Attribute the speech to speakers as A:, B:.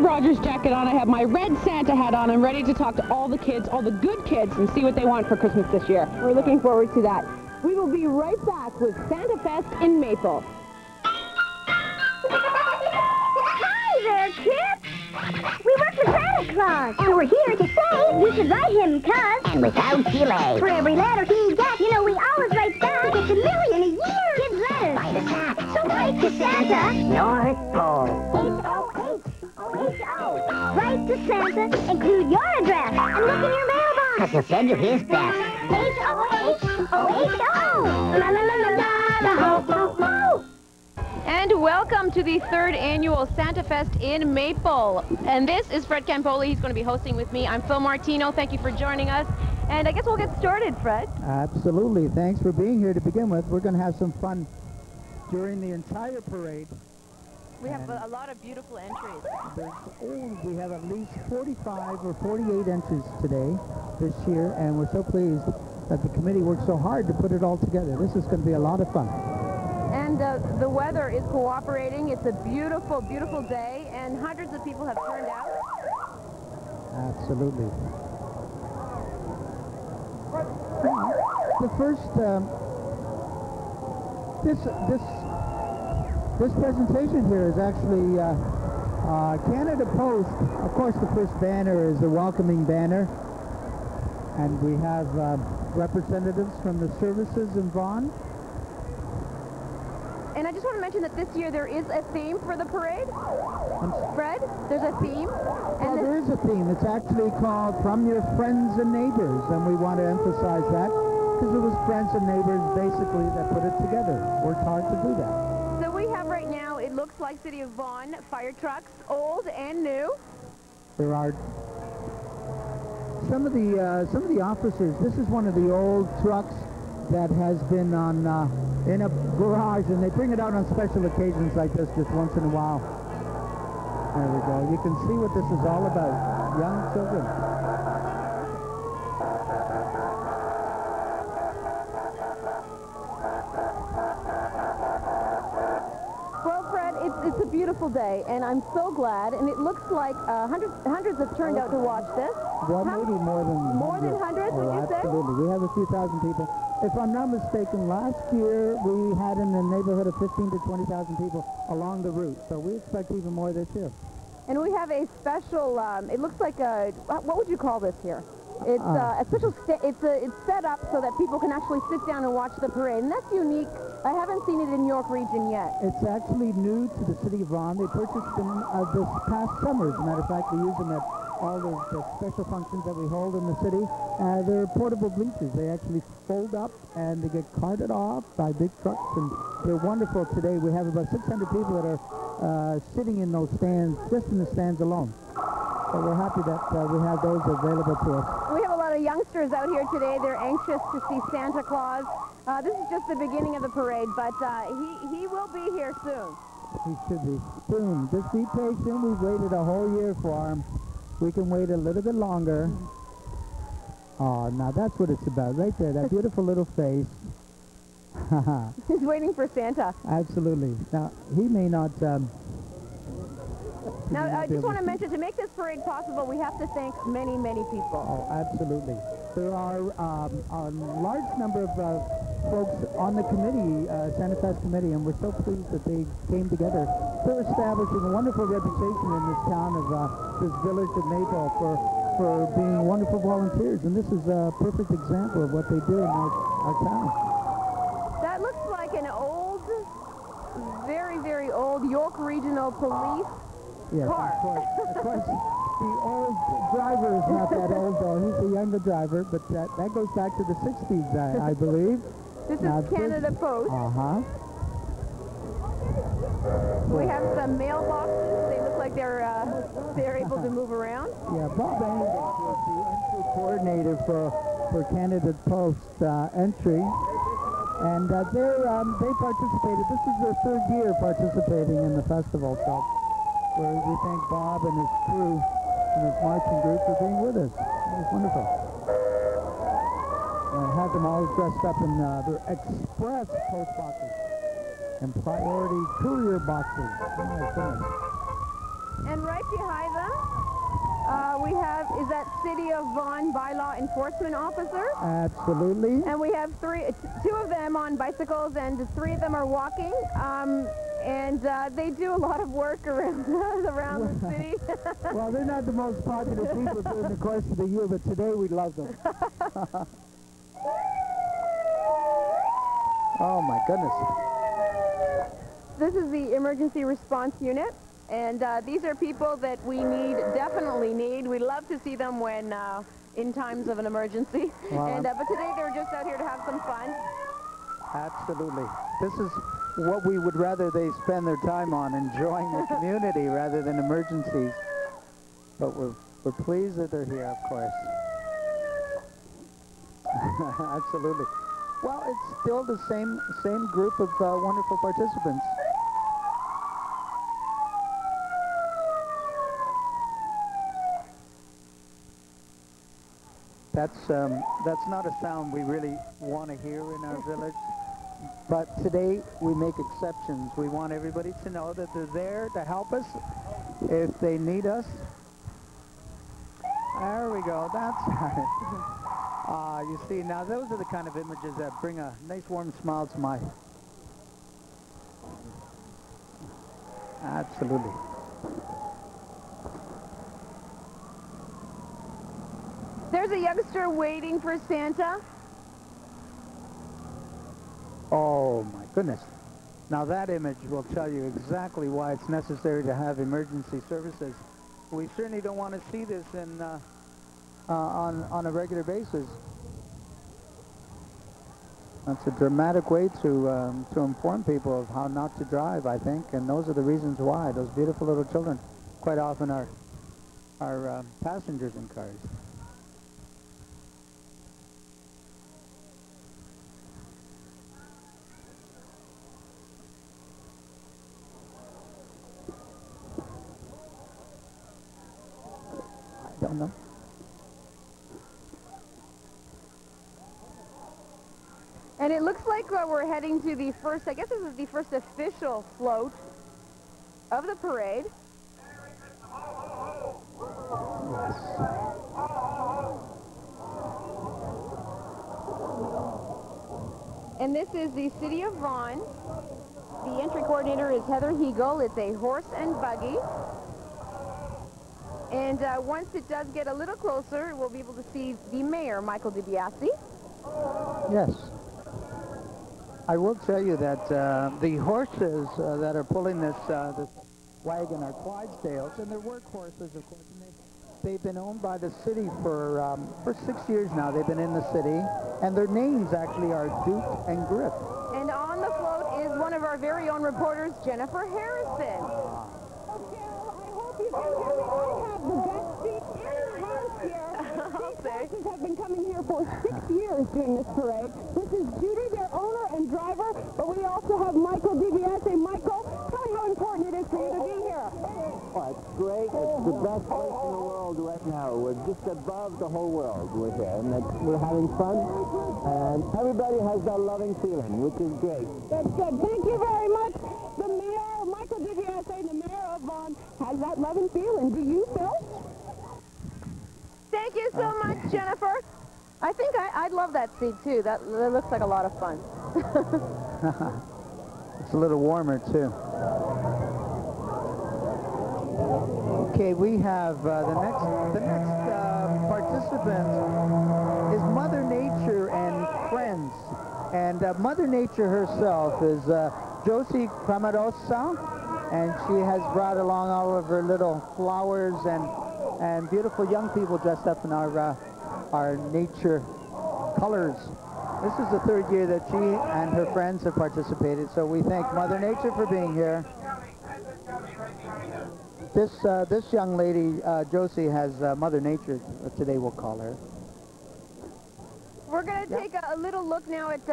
A: red Rogers jacket on. I have my red Santa hat on. I'm ready to talk to all the kids, all the good kids, and see what they want for Christmas this year. We're looking forward to that. We will be right back with Santa Fest in Maple.
B: Hi there, kids! We work for Santa Claus, and we're here to say you should write him, cuz...
C: And without delay.
B: For every letter he gets, you know we always write back. It's a million a year! Kids' letters!
C: By the sack.
B: So write to Santa!
C: North Pole.
B: H-O-H-O-H-O! Write to Santa, include your address, and look in your mailbox!
C: Cause he'll send you his best.
B: H-O-H-O-H-O! La-la-la-la-la-la-ho-ho-ho!
A: And welcome to the 3rd annual Santa Fest in Maple. And this is Fred Campoli. He's going to be hosting with me. I'm Phil Martino. Thank you for joining us. And I guess we'll get started, Fred.
D: Absolutely. Thanks for being here to begin with. We're going to have some fun during the entire parade.
A: We have a lot of beautiful entries.
D: We have at least 45 or 48 entries today, this year, and we're so pleased that the committee worked so hard to put it all together. This is going to be a lot of fun.
A: And the weather is cooperating. It's a beautiful, beautiful day, and hundreds of people have turned out.
D: Absolutely. The first, this presentation here is actually Canada Post. Of course, the first banner is the welcoming banner, and we have representatives from the services in Vaughan.
A: And I just want to mention that this year there is a theme for the parade. Fred, there's a theme.
D: Well, there is a theme. It's actually called From Your Friends and Neighbors, and we want to emphasize that because it was friends and neighbors basically that put it together. Worked hard to do that.
A: So we have right now, it looks like City of Vaughan fire trucks, old and new.
D: There are some of the officers. This is one of the old trucks that has been on in a garage, and they bring it out on special occasions like this just once in a while. There we go. You can see what this is all about. Young children.
A: Well, Fred, it's a beautiful day, and I'm so glad, and it looks like hundreds have turned out to watch this.
D: Well, maybe more than
A: hundreds, would you say?
D: Absolutely. We have a few thousand people. If I'm not mistaken, last year we had in the neighborhood of 15 to 20,000 people along the route, so we expect even more this year.
A: And we have a special, it looks like a, what would you call this here? It's a special, it's set up so that people can actually sit down and watch the parade, and that's unique. I haven't seen it in York Region yet.
D: It's actually new to the City of Vaughan. They purchased them this past summer. As a matter of fact, we use them at all the special functions that we hold in the city. They're portable bleachers. They actually fold up and they get carted off by big trucks, and they're wonderful today. We have about 600 people that are sitting in those stands, just in the stands alone. So we're happy that we have those available to us.
A: We have a lot of youngsters out here today. They're anxious to see Santa Claus. This is just the beginning of the parade, but he will be here soon.
D: He should be soon. Just be patient. We've waited a whole year for him. We can wait a little bit longer. Oh, now that's what it's about right there, that beautiful little face.
A: He's waiting for Santa.
D: Absolutely. Now, he may not...
A: Now, I just want to mention, to make this parade possible, we have to thank many, many people.
D: Oh, absolutely. There are a large number of folks on the committee, Santa Fest committee, and we're so pleased that they came together. They're establishing a wonderful reputation in this town of this village of Maple for being wonderful volunteers, and this is a perfect example of what they do in our town.
A: That looks like an old, very, very old York Regional Police car.
D: Of course, the old driver is not that old, though. He's a younger driver, but that goes back to the 60s, I believe.
A: This is Canada Post. We have some mailboxes. They look like they're able to move around.
D: Yeah, Bob Angus was the entry coordinator for Canada Post entry, and they participated. This is their 3rd year participating in the festival, so we thank Bob and his crew and his marching group for being with us. It was wonderful. And I had them all dressed up in their express post boxes and priority courier boxes. Oh my goodness.
A: And right behind them, we have, is that City of Vaughan bylaw enforcement officer?
D: Absolutely.
A: And we have two of them on bicycles, and 3 of them are walking. And they do a lot of work around the city.
D: Well, they're not the most popular people during the course of the year, but today we love them. Oh my goodness.
A: This is the emergency response unit, and these are people that we definitely need. We love to see them when in times of an emergency.
D: Wow.
A: But today they're just out here to have some fun.
D: Absolutely. This is what we would rather they spend their time on, enjoying the community rather than emergencies. But we're pleased that they're here, of course. Absolutely. Well, it's still the same group of wonderful participants. That's not a sound we really want to hear in our village. But today we make exceptions. We want everybody to know that they're there to help us if they need us. There we go. That's right. You see, now those are the kind of images that bring a nice warm smile to my... Absolutely.
A: There's a youngster waiting for Santa.
D: Oh my goodness. Now that image will tell you exactly why it's necessary to have emergency services. We certainly don't want to see this in on a regular basis. That's a dramatic way to inform people of how not to drive, I think, and those are the reasons why. Those beautiful little children quite often are passengers in cars. I don't know.
A: And it looks like we're heading to the first, I guess this is the first official float of the parade. And this is the City of Vaughan. The entry coordinator is Heather Hegel. It's a horse and buggy. And once it does get a little closer, we'll be able to see the mayor, Michael DiBiase.
D: Yes. I will tell you that the horses that are pulling this wagon are Clydesdales, and they're workhorses, of course. And they've been owned by the city for 6 years now. They've been in the city, and their names actually are Duke and Grip.
A: And on the float is one of our very own reporters, Jennifer Harrison.
B: I have the best seat in the house here. These horses have been coming here for 6 years doing this parade. This is Judy, their owner and driver, but we also have Michael DiBiase. Michael, tell me how important it is for you to be here.
E: Oh, it's great. It's the best place in the world right now. We're just above the whole world. We're here, and we're having fun, and everybody has that loving feeling, which is great.
B: That's good. Thank you very much. The mayor, Michael DiBiase, the mayor of Vaughan, has that loving feeling. Do you, Phil?
A: Thank you so much, Jennifer. I think I'd love that seat, too. That looks like a lot of fun.
D: It's a little warmer, too. Okay, we have the next participant is Mother Nature and Friends. And Mother Nature herself is Josie Cramarosa, and she has brought along all of her little flowers and beautiful young people dressed up in our nature colors. This is the 3rd year that she and her friends have participated, so we thank Mother Nature for being here. This young lady, Josie, has Mother Nature, today we'll call her.
A: We're going to take a little look now at